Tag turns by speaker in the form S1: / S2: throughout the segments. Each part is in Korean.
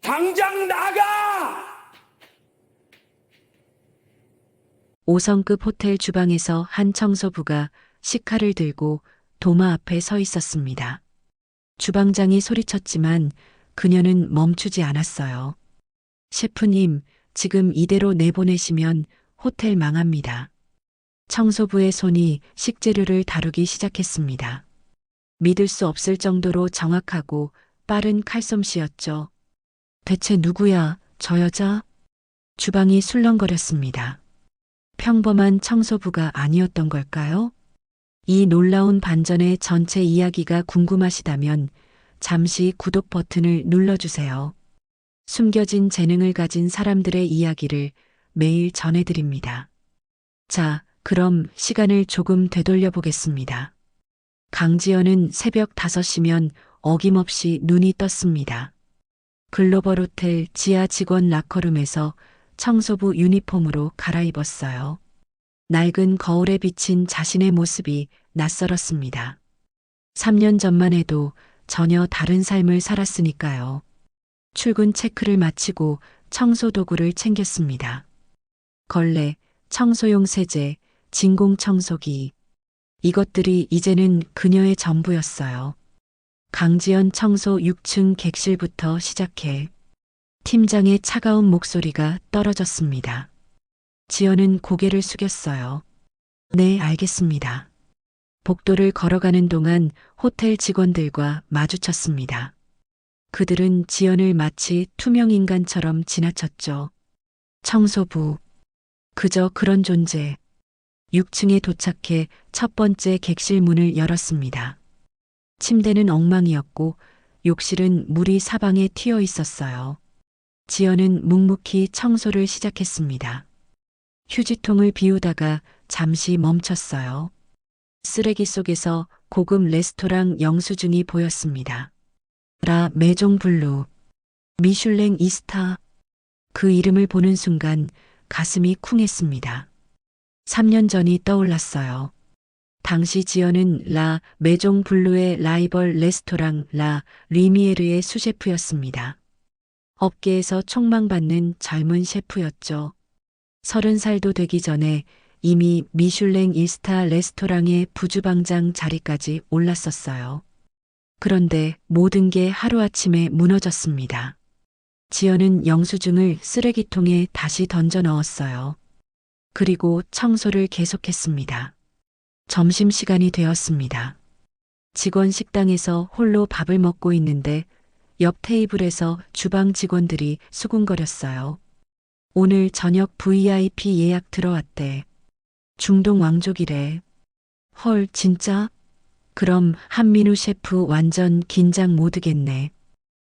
S1: 당장 나가!
S2: 5성급 호텔 주방에서 한 청소부가 식칼을 들고 도마 앞에 서 있었습니다. 주방장이 소리쳤지만 그녀는 멈추지 않았어요. 셰프님, 지금 이대로 내보내시면 호텔 망합니다. 청소부의 손이 식재료를 다루기 시작했습니다. 믿을 수 없을 정도로 정확하고 빠른 칼솜씨였죠. 대체 누구야, 저 여자? 주방이 술렁거렸습니다. 평범한 청소부가 아니었던 걸까요? 이 놀라운 반전의 전체 이야기가 궁금하시다면 잠시 구독 버튼을 눌러주세요. 숨겨진 재능을 가진 사람들의 이야기를 매일 전해드립니다. 자, 그럼 시간을 조금 되돌려 보겠습니다. 강지연은 새벽 5시면 어김없이 눈이 떴습니다. 글로벌 호텔 지하 직원 라커룸에서 청소부 유니폼으로 갈아입었어요. 낡은 거울에 비친 자신의 모습이 낯설었습니다. 3년 전만 해도 전혀 다른 삶을 살았으니까요. 출근 체크를 마치고 청소 도구를 챙겼습니다. 걸레, 청소용 세제, 진공 청소기. 이것들이 이제는 그녀의 전부였어요. 강지연 청소 6층 객실부터 시작해 팀장의 차가운 목소리가 떨어졌습니다. 지연은 고개를 숙였어요. 네, 알겠습니다. 복도를 걸어가는 동안 호텔 직원들과 마주쳤습니다. 그들은 지연을 마치 투명 인간처럼 지나쳤죠. 청소부. 그저 그런 존재. 6층에 도착해 첫 번째 객실 문을 열었습니다. 침대는 엉망이었고 욕실은 물이 사방에 튀어 있었어요. 지연은 묵묵히 청소를 시작했습니다. 휴지통을 비우다가 잠시 멈췄어요. 쓰레기 속에서 고급 레스토랑 영수증이 보였습니다. 라 메종 블루, 미슐랭 이스타. 그 이름을 보는 순간 가슴이 쿵했습니다. 3년 전이 떠올랐어요. 당시 지연은 라 메종 블루의 라이벌 레스토랑 라 리미에르의 수셰프였습니다. 업계에서 촉망받는 젊은 셰프였죠. 30살도 되기 전에 이미 미슐랭 1스타 레스토랑의 부주방장 자리까지 올랐었어요. 그런데 모든 게 하루아침에 무너졌습니다. 지연은 영수증을 쓰레기통에 다시 던져 넣었어요. 그리고 청소를 계속했습니다. 점심시간이 되었습니다. 직원 식당에서 홀로 밥을 먹고 있는데 옆 테이블에서 주방 직원들이 수군거렸어요. 오늘 저녁 VIP 예약 들어왔대. 중동 왕족이래. 헐, 진짜? 그럼 한민우 셰프 완전 긴장 모드겠네.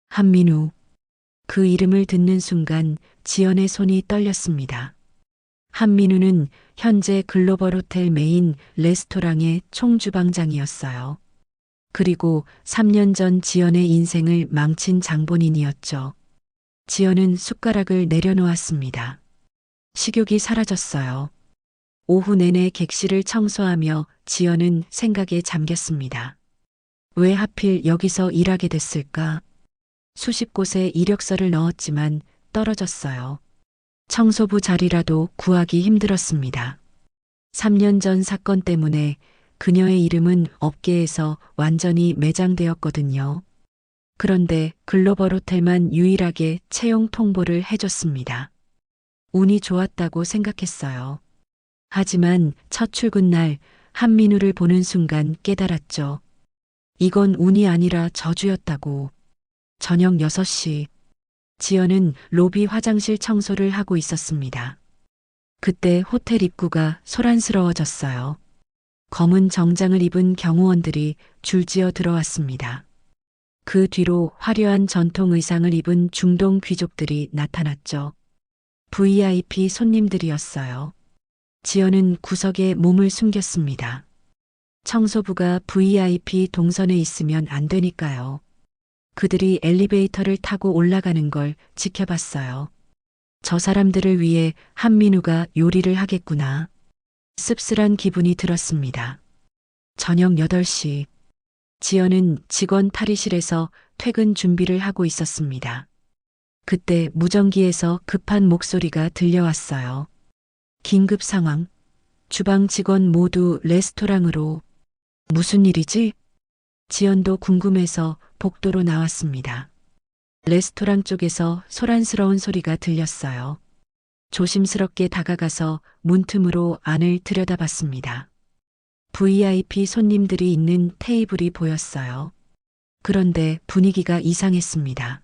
S2: 한민우. 그 이름을 듣는 순간 지연의 손이 떨렸습니다. 한민우는 현재 글로벌 호텔 메인 레스토랑의 총주방장이었어요. 그리고 3년 전 지연의 인생을 망친 장본인이었죠. 지연은 숟가락을 내려놓았습니다. 식욕이 사라졌어요. 오후 내내 객실을 청소하며 지연은 생각에 잠겼습니다. 왜 하필 여기서 일하게 됐을까? 수십 곳에 이력서를 넣었지만 떨어졌어요. 청소부 자리라도 구하기 힘들었습니다. 3년 전 사건 때문에 그녀의 이름은 업계에서 완전히 매장되었거든요. 그런데 글로벌 호텔만 유일하게 채용 통보를 해줬습니다. 운이 좋았다고 생각했어요. 하지만 첫 출근 날 한민우를 보는 순간 깨달았죠. 이건 운이 아니라 저주였다고. 저녁 6시. 지연은 로비 화장실 청소를 하고 있었습니다. 그때 호텔 입구가 소란스러워졌어요. 검은 정장을 입은 경호원들이 줄지어 들어왔습니다. 그 뒤로 화려한 전통 의상을 입은 중동 귀족들이 나타났죠. VIP 손님들이었어요. 지연은 구석에 몸을 숨겼습니다. 청소부가 VIP 동선에 있으면 안 되니까요. 그들이 엘리베이터를 타고 올라가는 걸 지켜봤어요. 저 사람들을 위해 한민우가 요리를 하겠구나. 씁쓸한 기분이 들었습니다. 저녁 8시. 지연은 직원 탈의실에서 퇴근 준비를 하고 있었습니다. 그때 무전기에서 급한 목소리가 들려왔어요. 긴급 상황. 주방 직원 모두 레스토랑으로. 무슨 일이지? 지연도 궁금해서 복도로 나왔습니다. 레스토랑 쪽에서 소란스러운 소리가 들렸어요. 조심스럽게 다가가서 문틈으로 안을 들여다봤습니다. VIP 손님들이 있는 테이블이 보였어요. 그런데 분위기가 이상했습니다.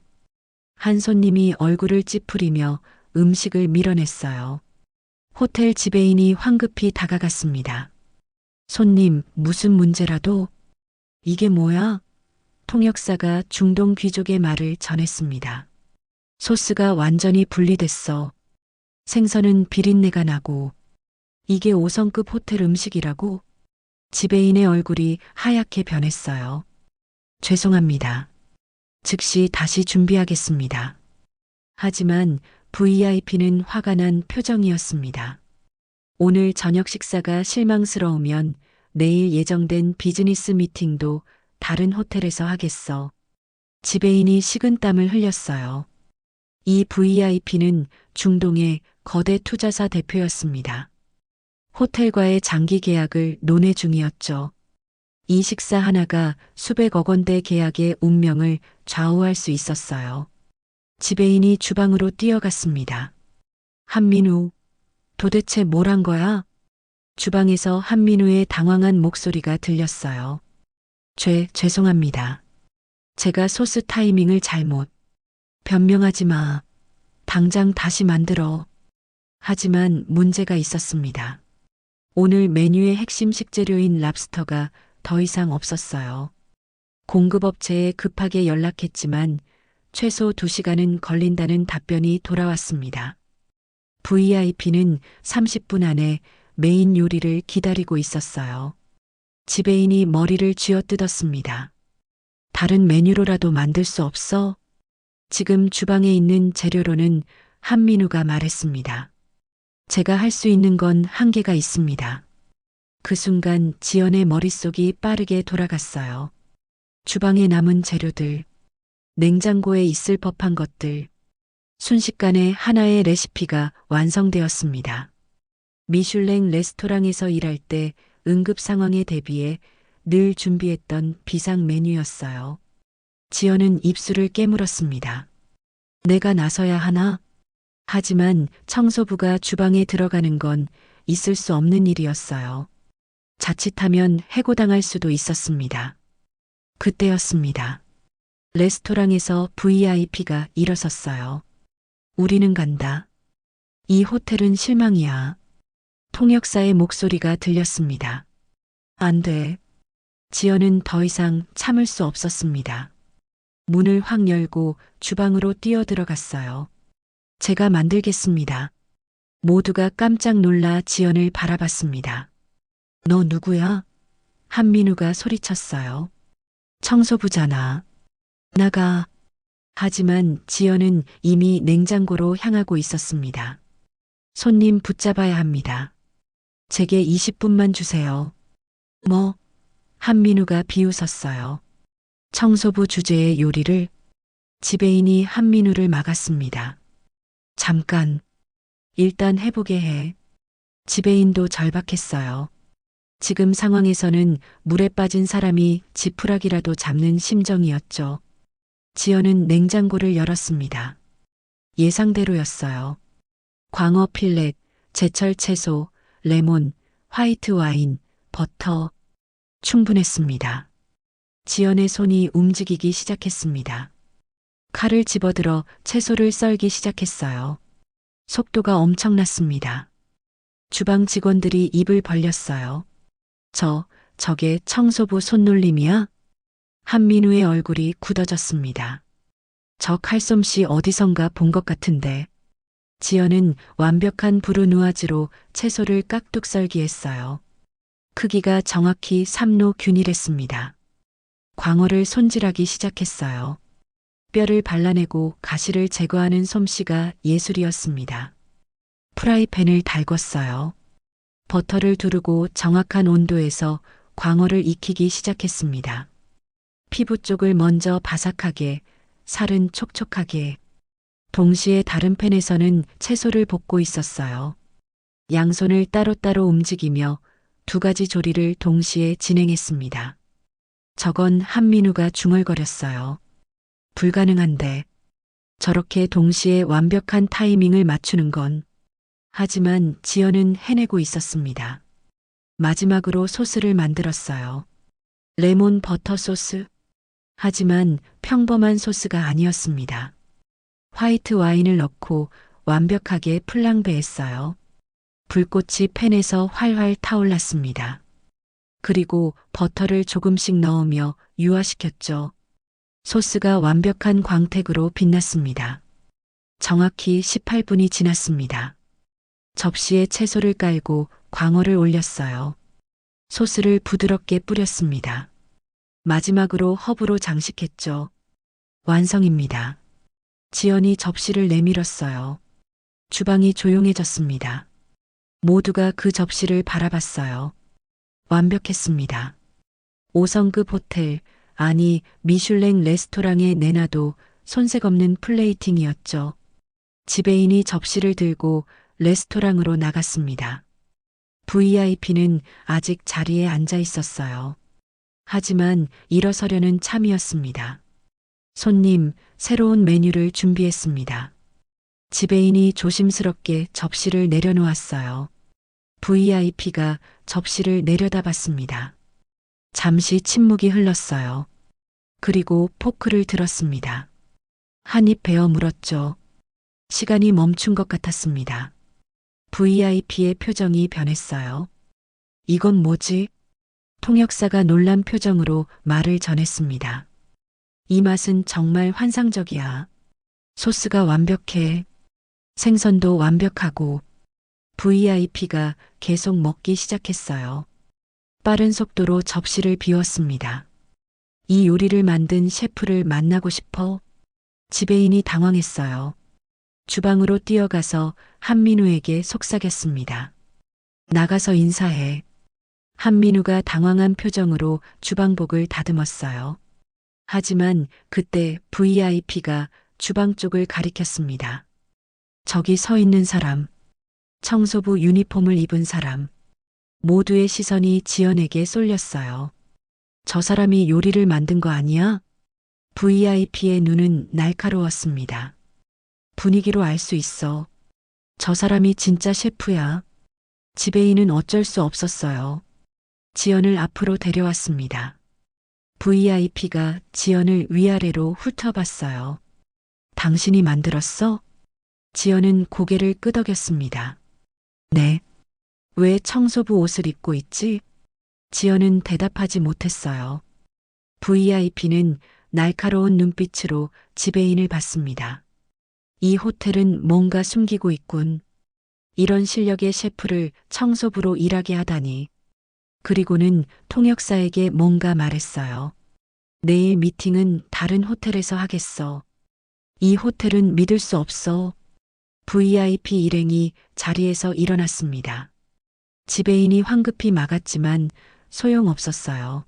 S2: 한 손님이 얼굴을 찌푸리며 음식을 밀어냈어요. 호텔 지배인이 황급히 다가갔습니다. 손님, 무슨 문제라도? 이게 뭐야? 통역사가 중동 귀족의 말을 전했습니다. 소스가 완전히 분리됐어. 생선은 비린내가 나고. 이게 5성급 호텔 음식이라고? 지배인의 얼굴이 하얗게 변했어요. 죄송합니다. 즉시 다시 준비하겠습니다. 하지만 VIP는 화가 난 표정이었습니다. 오늘 저녁 식사가 실망스러우면 내일 예정된 비즈니스 미팅도 다른 호텔에서 하겠어. 지배인이 식은땀을 흘렸어요. 이 VIP는 중동의 거대 투자사 대표였습니다. 호텔과의 장기 계약을 논의 중이었죠. 이 식사 하나가 수백억 원대 계약의 운명을 좌우할 수 있었어요. 지배인이 주방으로 뛰어갔습니다. 한민우, 도대체 뭘 한 거야? 주방에서 한민우의 당황한 목소리가 들렸어요. 죄송합니다. 제가 소스 타이밍을 잘못. 변명하지 마. 당장 다시 만들어. 하지만 문제가 있었습니다. 오늘 메뉴의 핵심 식재료인 랍스터가 더 이상 없었어요. 공급업체에 급하게 연락했지만 최소 2시간은 걸린다는 답변이 돌아왔습니다. VIP는 30분 안에 메인 요리를 기다리고 있었어요. 지배인이 머리를 쥐어뜯었습니다. 다른 메뉴로라도 만들 수 없어? 지금 주방에 있는 재료로는 한민우가 말했습니다. 제가 할 수 있는 건 한계가 있습니다. 그 순간 지연의 머릿속이 빠르게 돌아갔어요. 주방에 남은 재료들, 냉장고에 있을 법한 것들, 순식간에 하나의 레시피가 완성되었습니다. 미슐랭 레스토랑에서 일할 때 응급 상황에 대비해 늘 준비했던 비상 메뉴였어요. 지연은 입술을 깨물었습니다. 내가 나서야 하나? 하지만 청소부가 주방에 들어가는 건 있을 수 없는 일이었어요. 자칫하면 해고당할 수도 있었습니다. 그때였습니다. 레스토랑에서 VIP가 일어섰어요. 우리는 간다. 이 호텔은 실망이야. 통역사의 목소리가 들렸습니다. 안 돼. 지연은 더 이상 참을 수 없었습니다. 문을 확 열고 주방으로 뛰어들어갔어요. 제가 만들겠습니다. 모두가 깜짝 놀라 지연을 바라봤습니다. 너 누구야? 한민우가 소리쳤어요. 청소부잖아. 나가. 하지만 지연은 이미 냉장고로 향하고 있었습니다. 손님 붙잡아야 합니다. 제게 20분만 주세요. 뭐? 한민우가 비웃었어요. 청소부 주제의 요리를. 지배인이 한민우를 막았습니다. 잠깐. 일단 해보게 해. 지배인도 절박했어요. 지금 상황에서는 물에 빠진 사람이 지푸라기라도 잡는 심정이었죠. 지연은 냉장고를 열었습니다. 예상대로였어요. 광어 필렛, 제철 채소, 레몬, 화이트 와인, 버터. 충분했습니다. 지연의 손이 움직이기 시작했습니다. 칼을 집어들어 채소를 썰기 시작했어요. 속도가 엄청났습니다. 주방 직원들이 입을 벌렸어요. 저게 청소부 손놀림이야? 한민우의 얼굴이 굳어졌습니다. 저 칼솜씨 어디선가 본 것 같은데. 지연은 완벽한 브루누아즈로 채소를 깍둑 썰기 했어요. 크기가 정확히 3로 균일했습니다. 광어를 손질하기 시작했어요. 뼈를 발라내고 가시를 제거하는 솜씨가 예술이었습니다. 프라이팬을 달궜어요. 버터를 두르고 정확한 온도에서 광어를 익히기 시작했습니다. 피부 쪽을 먼저 바삭하게, 살은 촉촉하게. 동시에 다른 팬에서는 채소를 볶고 있었어요. 양손을 따로따로 움직이며 두 가지 조리를 동시에 진행했습니다. 저건 한민우가 중얼거렸어요. 불가능한데 저렇게 동시에 완벽한 타이밍을 맞추는 건. 하지만 지연은 해내고 있었습니다. 마지막으로 소스를 만들었어요. 레몬 버터 소스. 하지만 평범한 소스가 아니었습니다. 화이트 와인을 넣고 완벽하게 플랑베했어요. 불꽃이 팬에서 활활 타올랐습니다. 그리고 버터를 조금씩 넣으며 유화시켰죠. 소스가 완벽한 광택으로 빛났습니다. 정확히 18분이 지났습니다. 접시에 채소를 깔고 광어를 올렸어요. 소스를 부드럽게 뿌렸습니다. 마지막으로 허브로 장식했죠. 완성입니다. 지연이 접시를 내밀었어요. 주방이 조용해졌습니다. 모두가 그 접시를 바라봤어요. 완벽했습니다. 5성급 호텔, 아니 미슐랭 레스토랑에 내놔도 손색 없는 플레이팅이었죠. 지배인이 접시를 들고 레스토랑으로 나갔습니다. VIP는 아직 자리에 앉아 있었어요. 하지만 일어서려는 참이었습니다. 손님, 새로운 메뉴를 준비했습니다. 지배인이 조심스럽게 접시를 내려놓았어요. VIP가 접시를 내려다봤습니다. 잠시 침묵이 흘렀어요. 그리고 포크를 들었습니다. 한 입 베어 물었죠. 시간이 멈춘 것 같았습니다. VIP의 표정이 변했어요. 이건 뭐지? 통역사가 놀란 표정으로 말을 전했습니다. 이 맛은 정말 환상적이야. 소스가 완벽해. 생선도 완벽하고. VIP가 계속 먹기 시작했어요. 빠른 속도로 접시를 비웠습니다. 이 요리를 만든 셰프를 만나고 싶어? 지배인이 당황했어요. 주방으로 뛰어가서 한민우에게 속삭였습니다. 나가서 인사해. 한민우가 당황한 표정으로 주방복을 다듬었어요. 하지만 그때 VIP가 주방 쪽을 가리켰습니다. 저기 서 있는 사람, 청소부 유니폼을 입은 사람, 모두의 시선이 지연에게 쏠렸어요. 저 사람이 요리를 만든 거 아니야? VIP의 눈은 날카로웠습니다. 분위기로 알 수 있어. 저 사람이 진짜 셰프야. 지배인은 어쩔 수 없었어요. 지연을 앞으로 데려왔습니다. VIP가 지연을 위아래로 훑어봤어요. 당신이 만들었어? 지연은 고개를 끄덕였습니다. 네. 왜 청소부 옷을 입고 있지? 지연은 대답하지 못했어요. VIP는 날카로운 눈빛으로 지배인을 봤습니다. 이 호텔은 뭔가 숨기고 있군. 이런 실력의 셰프를 청소부로 일하게 하다니. 그리고는 통역사에게 뭔가 말했어요. 내일 미팅은 다른 호텔에서 하겠어. 이 호텔은 믿을 수 없어. VIP 일행이 자리에서 일어났습니다. 지배인이 황급히 막았지만 소용없었어요.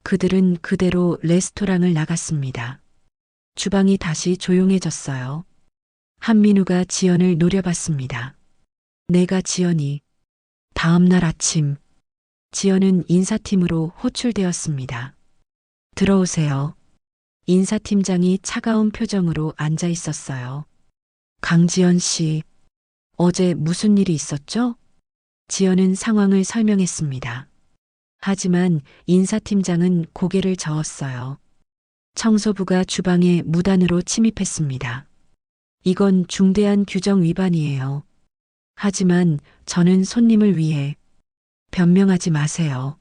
S2: 그들은 그대로 레스토랑을 나갔습니다. 주방이 다시 조용해졌어요. 한민우가 지연을 노려봤습니다. 내가 지연이. 다음 날 아침, 지연은 인사팀으로 호출되었습니다. 들어오세요. 인사팀장이 차가운 표정으로 앉아 있었어요. 강지연 씨, 어제 무슨 일이 있었죠? 지연은 상황을 설명했습니다. 하지만 인사팀장은 고개를 저었어요. 청소부가 주방에 무단으로 침입했습니다. 이건 중대한 규정 위반이에요. 하지만 저는 손님을 위해. 변명하지 마세요.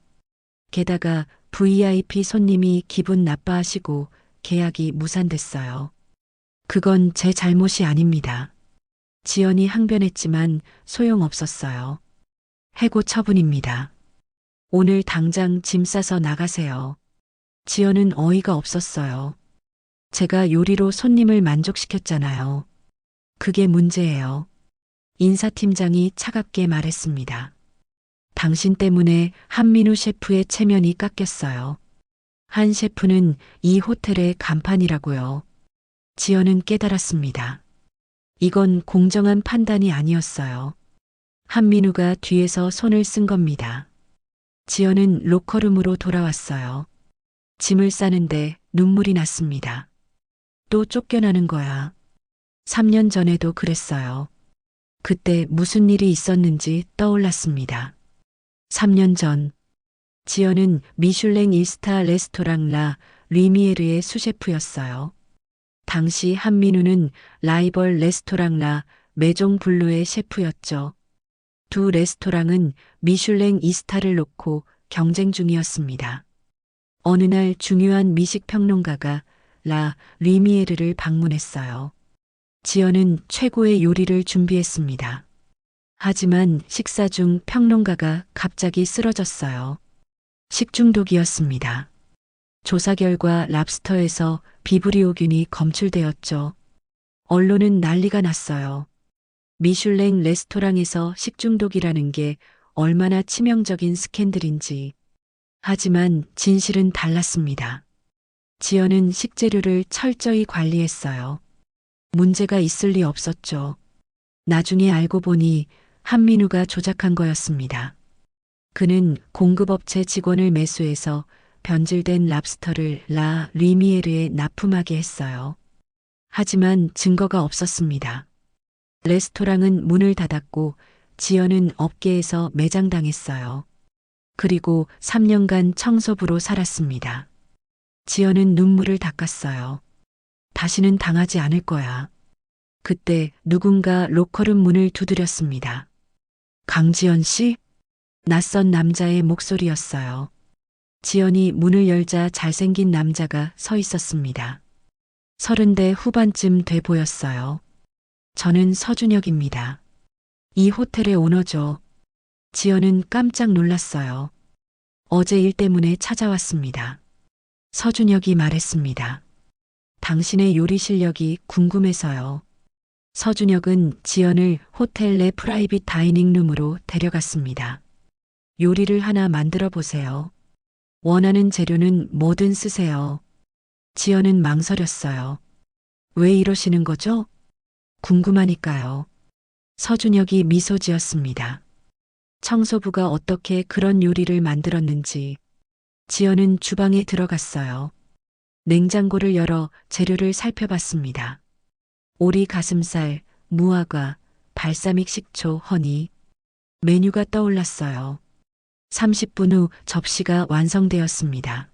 S2: 게다가 VIP 손님이 기분 나빠하시고 계약이 무산됐어요. 그건 제 잘못이 아닙니다. 지연이 항변했지만 소용없었어요. 해고 처분입니다. 오늘 당장 짐 싸서 나가세요. 지연은 어이가 없었어요. 제가 요리로 손님을 만족시켰잖아요. 그게 문제예요. 인사팀장이 차갑게 말했습니다. 당신 때문에 한민우 셰프의 체면이 깎였어요. 한 셰프는 이 호텔의 간판이라고요. 지연은 깨달았습니다. 이건 공정한 판단이 아니었어요. 한민우가 뒤에서 손을 쓴 겁니다. 지연은 로커룸으로 돌아왔어요. 짐을 싸는데 눈물이 났습니다. 또 쫓겨나는 거야. 3년 전에도 그랬어요. 그때 무슨 일이 있었는지 떠올랐습니다. 3년 전, 지연은 미슐랭 1스타 레스토랑 라 리미에르의 수셰프였어요. 당시 한민우는 라이벌 레스토랑 라 메종 블루의 셰프였죠. 두 레스토랑은 미슐랭 2스타를 놓고 경쟁 중이었습니다. 어느 날 중요한 미식 평론가가 라 리미에르를 방문했어요. 지연은 최고의 요리를 준비했습니다. 하지만 식사 중 평론가가 갑자기 쓰러졌어요. 식중독이었습니다. 조사 결과 랍스터에서 비브리오균이 검출되었죠. 언론은 난리가 났어요. 미슐랭 레스토랑에서 식중독이라는 게 얼마나 치명적인 스캔들인지. 하지만 진실은 달랐습니다. 지연은 식재료를 철저히 관리했어요. 문제가 있을 리 없었죠. 나중에 알고 보니 한민우가 조작한 거였습니다. 그는 공급업체 직원을 매수해서 변질된 랍스터를 라 리미에르에 납품하게 했어요. 하지만 증거가 없었습니다. 레스토랑은 문을 닫았고 지연은 업계에서 매장당했어요. 그리고 3년간 청소부로 살았습니다. 지연은 눈물을 닦았어요. 다시는 당하지 않을 거야. 그때 누군가 로커룸 문을 두드렸습니다. 강지연 씨? 낯선 남자의 목소리였어요. 지연이 문을 열자 잘생긴 남자가 서 있었습니다. 30대 후반쯤 돼 보였어요. 저는 서준혁입니다. 이 호텔의 오너죠. 지연은 깜짝 놀랐어요. 어제 일 때문에 찾아왔습니다. 서준혁이 말했습니다. 당신의 요리 실력이 궁금해서요. 서준혁은 지연을 호텔 내 프라이빗 다이닝 룸으로 데려갔습니다. 요리를 하나 만들어 보세요. 원하는 재료는 뭐든 쓰세요. 지연은 망설였어요. 왜 이러시는 거죠? 궁금하니까요. 서준혁이 미소 지었습니다. 청소부가 어떻게 그런 요리를 만들었는지. 지연은 주방에 들어갔어요. 냉장고를 열어 재료를 살펴봤습니다. 오리 가슴살, 무화과, 발사믹 식초, 허니. 메뉴가 떠올랐어요. 30분 후 접시가 완성되었습니다.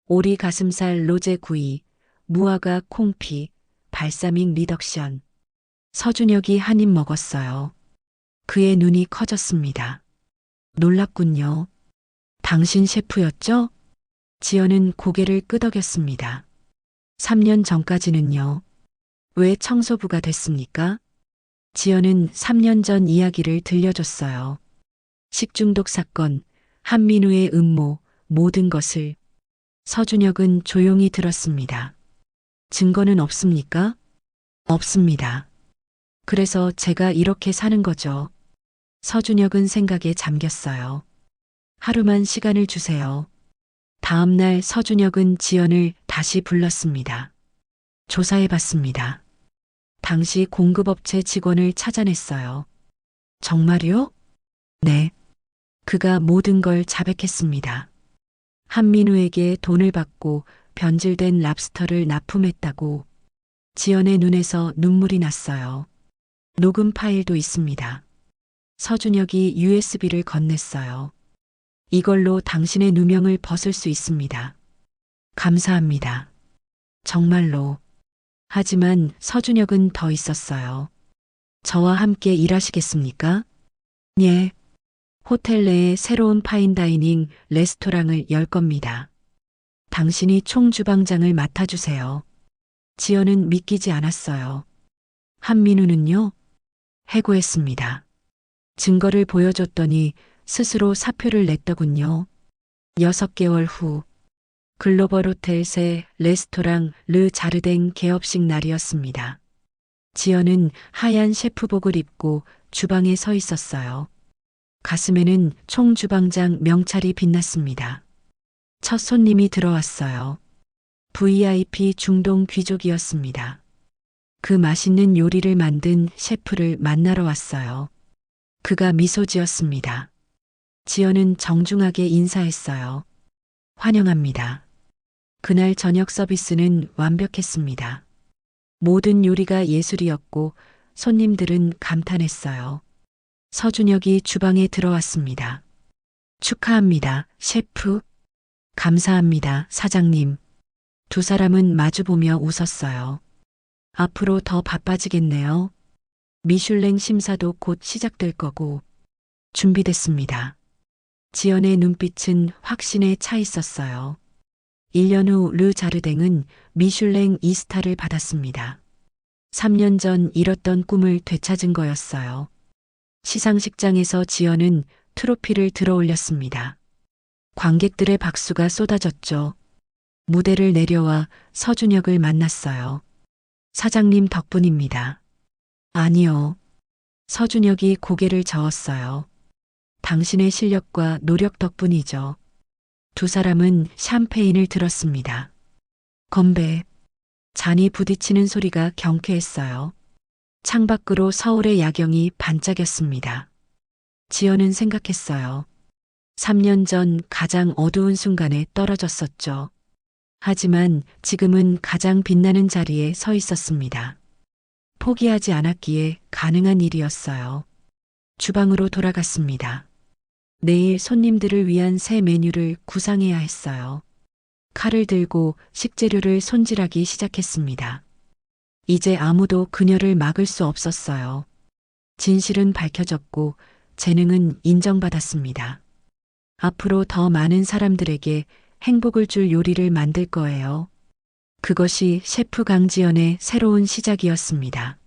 S2: 오리 가슴살 로제 구이, 무화과 콩피, 발사믹 리덕션. 서준혁이 한 입 먹었어요. 그의 눈이 커졌습니다. 놀랍군요. 당신 셰프였죠? 지연은 고개를 끄덕였습니다. 3년 전까지는요. 왜 청소부가 됐습니까? 지연은 3년 전 이야기를 들려줬어요. 식중독 사건, 한민우의 음모, 모든 것을. 서준혁은 조용히 들었습니다. 증거는 없습니까? 없습니다. 그래서 제가 이렇게 사는 거죠. 서준혁은 생각에 잠겼어요. 하루만 시간을 주세요. 다음 날 서준혁은 지연을 다시 불렀습니다. 조사해봤습니다. 당시 공급업체 직원을 찾아냈어요. 정말요? 네. 그가 모든 걸 자백했습니다. 한민우에게 돈을 받고 변질된 랍스터를 납품했다고. 지연의 눈에서 눈물이 났어요. 녹음 파일도 있습니다. 서준혁이 USB를 건넸어요. 이걸로 당신의 누명을 벗을 수 있습니다. 감사합니다. 정말로. 하지만 서준혁은 더 있었어요. 저와 함께 일하시겠습니까? 예. 호텔 내에 새로운 파인다이닝 레스토랑을 열 겁니다. 당신이 총주방장을 맡아주세요. 지연은 믿기지 않았어요. 한민우는요? 해고했습니다. 증거를 보여줬더니 스스로 사표를 냈더군요. 6개월 후 글로벌 호텔 새 레스토랑 르 자르댕 개업식 날이었습니다. 지연은 하얀 셰프복을 입고 주방에 서 있었어요. 가슴에는 총주방장 명찰이 빛났습니다. 첫 손님이 들어왔어요. VIP 중동 귀족이었습니다. 그 맛있는 요리를 만든 셰프를 만나러 왔어요. 그가 미소 지었습니다. 지연은 정중하게 인사했어요. 환영합니다. 그날 저녁 서비스는 완벽했습니다. 모든 요리가 예술이었고 손님들은 감탄했어요. 서준혁이 주방에 들어왔습니다. 축하합니다, 셰프. 감사합니다, 사장님. 두 사람은 마주보며 웃었어요. 앞으로 더 바빠지겠네요. 미슐랭 심사도 곧 시작될 거고. 준비됐습니다. 지연의 눈빛은 확신에 차 있었어요. 1년 후 르 자르댕은 미슐랭 2스타를 받았습니다. 3년 전 잃었던 꿈을 되찾은 거였어요. 시상식장에서 지연은 트로피를 들어 올렸습니다. 관객들의 박수가 쏟아졌죠. 무대를 내려와 서준혁을 만났어요. 사장님 덕분입니다. 아니요. 서준혁이 고개를 저었어요. 당신의 실력과 노력 덕분이죠. 두 사람은 샴페인을 들었습니다. 건배. 잔이 부딪히는 소리가 경쾌했어요. 창밖으로 서울의 야경이 반짝였습니다. 지연은 생각했어요. 3년 전 가장 어두운 순간에 떨어졌었죠. 하지만 지금은 가장 빛나는 자리에 서 있었습니다. 포기하지 않았기에 가능한 일이었어요. 주방으로 돌아갔습니다. 내일 손님들을 위한 새 메뉴를 구상해야 했어요. 칼을 들고 식재료를 손질하기 시작했습니다. 이제 아무도 그녀를 막을 수 없었어요. 진실은 밝혀졌고 재능은 인정받았습니다. 앞으로 더 많은 사람들에게 행복을 줄 요리를 만들 거예요. 그것이 셰프 강지연의 새로운 시작이었습니다.